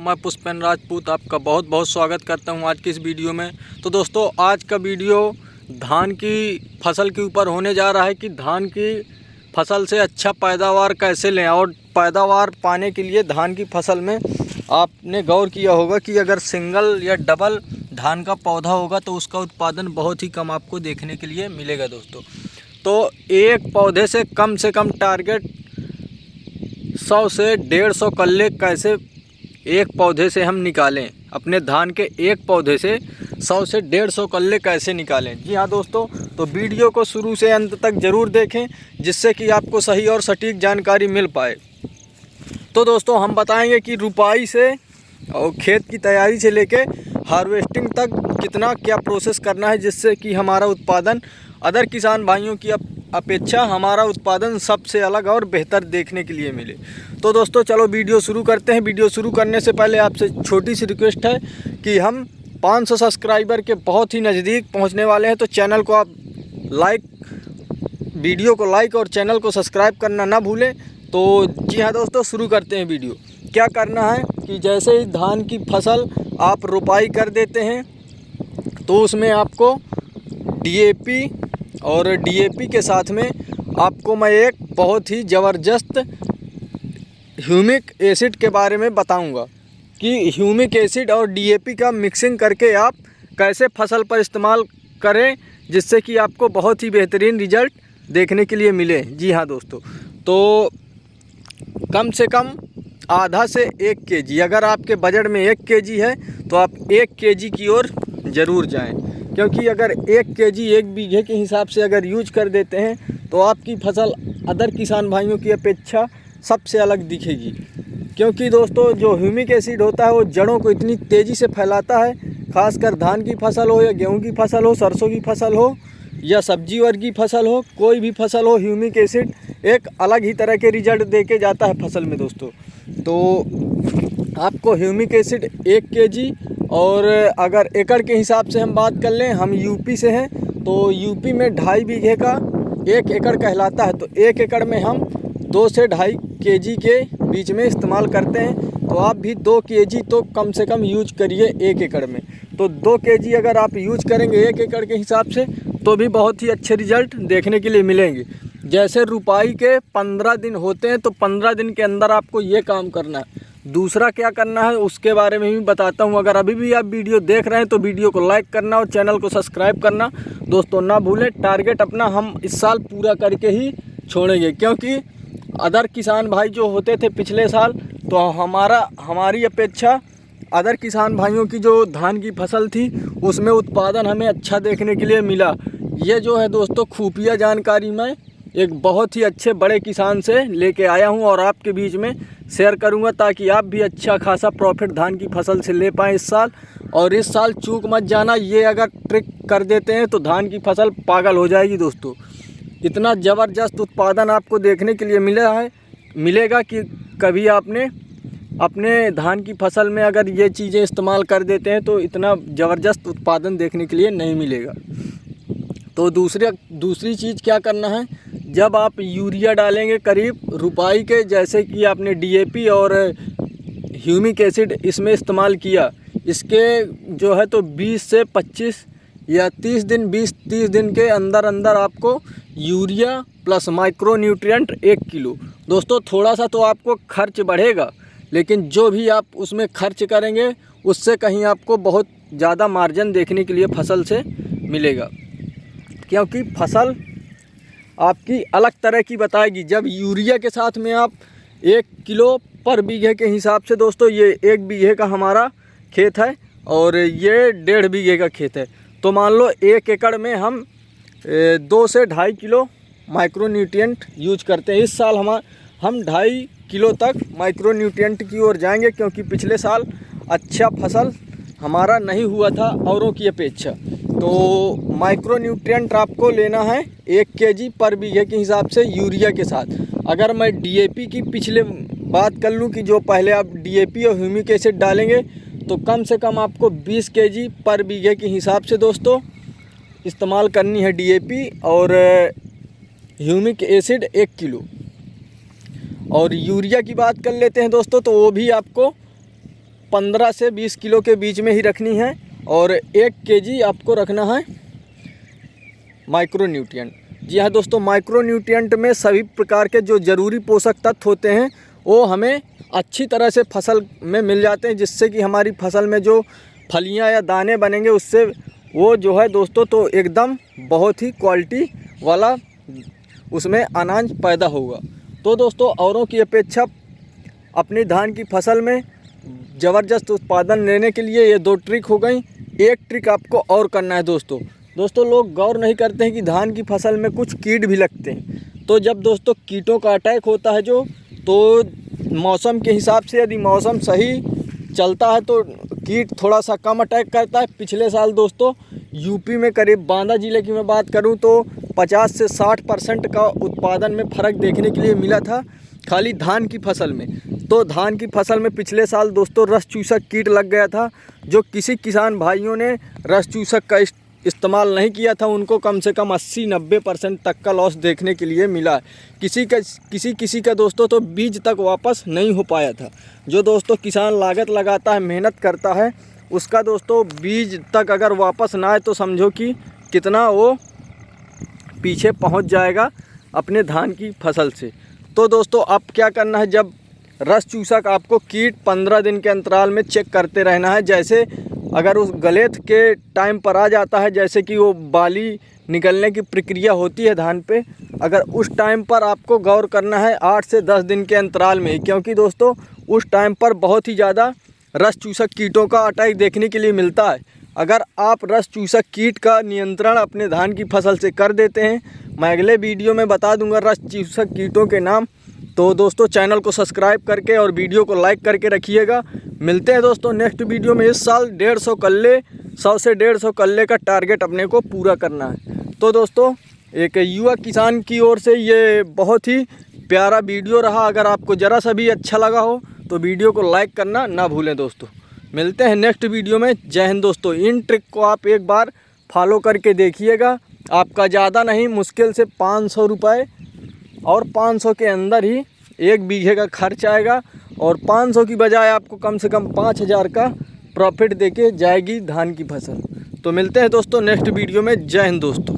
मैं पुष्पेंद्र राजपूत आपका बहुत बहुत स्वागत करता हूं आज की इस वीडियो में। तो दोस्तों, आज का वीडियो धान की फसल के ऊपर होने जा रहा है कि धान की फसल से अच्छा पैदावार कैसे लें। और पैदावार पाने के लिए धान की फसल में आपने गौर किया होगा कि अगर सिंगल या डबल धान का पौधा होगा तो उसका उत्पादन बहुत ही कम आपको देखने के लिए मिलेगा दोस्तों। तो एक पौधे से कम टारगेट 100 से 150 कल्ले कैसे एक पौधे से हम निकालें, अपने धान के एक पौधे से 100 से 150 कल्ले कैसे निकालें। जी हाँ दोस्तों, तो वीडियो को शुरू से अंत तक ज़रूर देखें जिससे कि आपको सही और सटीक जानकारी मिल पाए। तो दोस्तों, हम बताएंगे कि रुपाई से और खेत की तैयारी से लेके हार्वेस्टिंग तक कितना क्या प्रोसेस करना है जिससे कि हमारा उत्पादन अदर किसान भाइयों की अपेक्षा हमारा उत्पादन सबसे अलग और बेहतर देखने के लिए मिले। तो दोस्तों चलो वीडियो शुरू करते हैं। वीडियो शुरू करने से पहले आपसे छोटी सी रिक्वेस्ट है कि हम 500 सब्सक्राइबर के बहुत ही नज़दीक पहुंचने वाले हैं। तो चैनल को आप वीडियो को लाइक और चैनल को सब्सक्राइब करना ना भूलें। तो जी हाँ दोस्तों, शुरू करते हैं वीडियो। क्या करना है कि जैसे ही धान की फसल आप रुपाई कर देते हैं तो उसमें आपको DAP और DAP के साथ में आपको मैं एक बहुत ही ज़बरदस्त ह्यूमिक एसिड के बारे में बताऊंगा कि ह्यूमिक एसिड और DAP का मिक्सिंग करके आप कैसे फसल पर इस्तेमाल करें जिससे कि आपको बहुत ही बेहतरीन रिजल्ट देखने के लिए मिले। जी हाँ दोस्तों, तो कम से कम आधा से 1 kg, अगर आपके बजट में 1 kg है तो आप 1 kg की ओर ज़रूर जाएं, क्योंकि अगर 1 kg 1 बीघे के हिसाब से अगर यूज कर देते हैं तो आपकी फसल अदर किसान भाइयों की अपेक्षा सबसे अलग दिखेगी। क्योंकि दोस्तों, जो ह्यूमिक एसिड होता है वो जड़ों को इतनी तेज़ी से फैलाता है, खासकर धान की फसल हो या गेहूं की फसल हो, सरसों की फसल हो या सब्जी वर्ग की फसल हो, कोई भी फसल हो, ह्यूमिक एसिड एक अलग ही तरह के रिजल्ट दे के जाता है फसल में दोस्तों। तो आपको ह्यूमिक एसिड 1 kg, और अगर एकड़ के हिसाब से हम बात कर लें, हम यूपी से हैं तो यूपी में 2.5 बीघे का 1 एकड़ कहलाता है। तो 1 एकड़ में हम 2 से 2.5 kg के बीच में इस्तेमाल करते हैं। तो आप भी 2 kg तो कम से कम यूज करिए 1 एकड़ में। तो 2 kg अगर आप यूज करेंगे 1 एकड़ के हिसाब से तो भी बहुत ही अच्छे रिजल्ट देखने के लिए मिलेंगे। जैसे रुपाई के 15 दिन होते हैं तो 15 दिन के अंदर आपको ये काम करना है। दूसरा क्या करना है उसके बारे में भी बताता हूँ। अगर अभी भी आप वीडियो देख रहे हैं तो वीडियो को लाइक करना और चैनल को सब्सक्राइब करना दोस्तों ना भूलें। टारगेट अपना हम इस साल पूरा करके ही छोड़ेंगे, क्योंकि अदर किसान भाई जो होते थे पिछले साल, तो हमारी अपेक्षा अदर किसान भाइयों की जो धान की फसल थी उसमें उत्पादन हमें अच्छा देखने के लिए मिला। ये जो है दोस्तों खुफिया जानकारी मैं एक बहुत ही अच्छे बड़े किसान से लेके आया हूं और आपके बीच में शेयर करूंगा, ताकि आप भी अच्छा खासा प्रॉफिट धान की फसल से ले पाएँ इस साल। और इस साल चूक मत जाना, ये अगर ट्रिक कर देते हैं तो धान की फसल पागल हो जाएगी दोस्तों। इतना ज़बरदस्त उत्पादन आपको देखने के लिए मिलेगा कि कभी आपने अपने धान की फसल में अगर ये चीज़ें इस्तेमाल कर देते हैं तो इतना ज़बरदस्त उत्पादन देखने के लिए नहीं मिलेगा। तो दूसरी चीज़ क्या करना है, जब आप यूरिया डालेंगे करीब रुपाई के, जैसे कि आपने DAP और ह्यूमिक एसिड इसमें इस्तेमाल किया, इसके जो है तो 20 से 25 या 30 दिन के अंदर आपको urea plus micro nutrient 1 kilo. दोस्तों, थोड़ा सा तो आपको खर्च बढ़ेगा, लेकिन जो भी आप उसमें खर्च करेंगे उससे कहीं आपको बहुत ज़्यादा मार्जिन देखने के लिए फसल से मिलेगा, क्योंकि फसल आपकी अलग तरह की बताएगी। जब यूरिया के साथ में आप 1 किलो पर बीघे के हिसाब से, दोस्तों ये 1 बीघे का हमारा खेत है और ये 1.5 बीघे का खेत है, तो मान लो 1 एकड़ में हम 2 से 2.5 किलो माइक्रो न्यूट्रिएंट यूज करते हैं। इस साल हम 2.5 किलो तक माइक्रो न्यूट्रिएंट की ओर जाएंगे, क्योंकि पिछले साल अच्छा फसल हमारा नहीं हुआ था औरों की अपेक्षा। तो माइक्रो न्यूट्रिएंट आपको लेना है 1 kg पर बीघे के हिसाब से यूरिया के साथ। अगर मैं DAP की पिछले बात कर लूँ कि जो पहले आप DAP और ह्यूमिक एसिड डालेंगे तो कम से कम आपको 20 kg पर बीघे के हिसाब से दोस्तों इस्तेमाल करनी है DAP और ह्यूमिक एसिड 1 किलो। और यूरिया की बात कर लेते हैं दोस्तों, तो वो भी आपको 15 से 20 किलो के बीच में ही रखनी है और 1 केजी आपको रखना है माइक्रो न्यूट्रिएंट। जी हाँ दोस्तों, माइक्रो न्यूट्रिएंट में सभी प्रकार के जो ज़रूरी पोषक तत्व होते हैं वो हमें अच्छी तरह से फसल में मिल जाते हैं, जिससे कि हमारी फसल में जो फलियां या दाने बनेंगे उससे वो जो है दोस्तों तो एकदम बहुत ही क्वालिटी वाला उसमें अनाज पैदा होगा। तो दोस्तों औरों की अपेक्षा अपनी धान की फसल में ज़बरदस्त उत्पादन लेने के लिए ये 2 ट्रिक हो गई। एक ट्रिक आपको और करना है दोस्तों लोग गौर नहीं करते हैं कि धान की फसल में कुछ कीट भी लगते हैं। तो जब दोस्तों कीटों का अटैक होता है तो मौसम के हिसाब से यदि मौसम सही चलता है तो कीट थोड़ा सा कम अटैक करता है। पिछले साल दोस्तों यूपी में करीब बांदा ज़िले की मैं बात करूं तो 50 से 60% का उत्पादन में फ़र्क देखने के लिए मिला था खाली धान की फसल में। तो धान की फसल में पिछले साल दोस्तों रस चूसक कीट लग गया था। जो किसी किसान भाइयों ने रस चूसक का इस्तेमाल नहीं किया था उनको कम से कम 80-90% तक का लॉस देखने के लिए मिला है। किसी का दोस्तों तो बीज तक वापस नहीं हो पाया था। जो दोस्तों किसान लागत लगाता है, मेहनत करता है, उसका दोस्तों बीज तक अगर वापस ना आए तो समझो कि कितना वो पीछे पहुंच जाएगा अपने धान की फसल से। तो दोस्तों अब क्या करना है, जब रस चूसक आपको कीट 15 दिन के अंतराल में चेक करते रहना है। जैसे अगर उस गलेथ के टाइम पर आ जाता है, जैसे कि वो बाली निकलने की प्रक्रिया होती है धान पे, अगर उस टाइम पर आपको गौर करना है 8 से 10 दिन के अंतराल में, क्योंकि दोस्तों उस टाइम पर बहुत ही ज़्यादा रस चूसक कीटों का अटैक देखने के लिए मिलता है। अगर आप रस चूसक कीट का नियंत्रण अपने धान की फसल से कर देते हैं, मैं अगले वीडियो में बता दूंगा रस चूसक कीटों के नाम। तो दोस्तों चैनल को सब्सक्राइब करके और वीडियो को लाइक करके रखिएगा। मिलते हैं दोस्तों नेक्स्ट वीडियो में। इस साल 150 कल्ले 100 से 150 कल्ले का टारगेट अपने को पूरा करना है। तो दोस्तों एक युवा किसान की ओर से ये बहुत ही प्यारा वीडियो रहा। अगर आपको ज़रा सा भी अच्छा लगा हो तो वीडियो को लाइक करना ना भूलें दोस्तों। मिलते हैं नेक्स्ट वीडियो में। जय हिंद दोस्तों। इन ट्रिक को आप एक बार फॉलो करके देखिएगा। आपका ज़्यादा नहीं, मुश्किल से 500 रुपये और 500 के अंदर ही 1 बीघे का खर्च आएगा और 500 की बजाय आपको कम से कम 5000 का प्रॉफिट देके जाएगी धान की फसल। तो मिलते हैं दोस्तों नेक्स्ट वीडियो में। जय हिंद दोस्तों।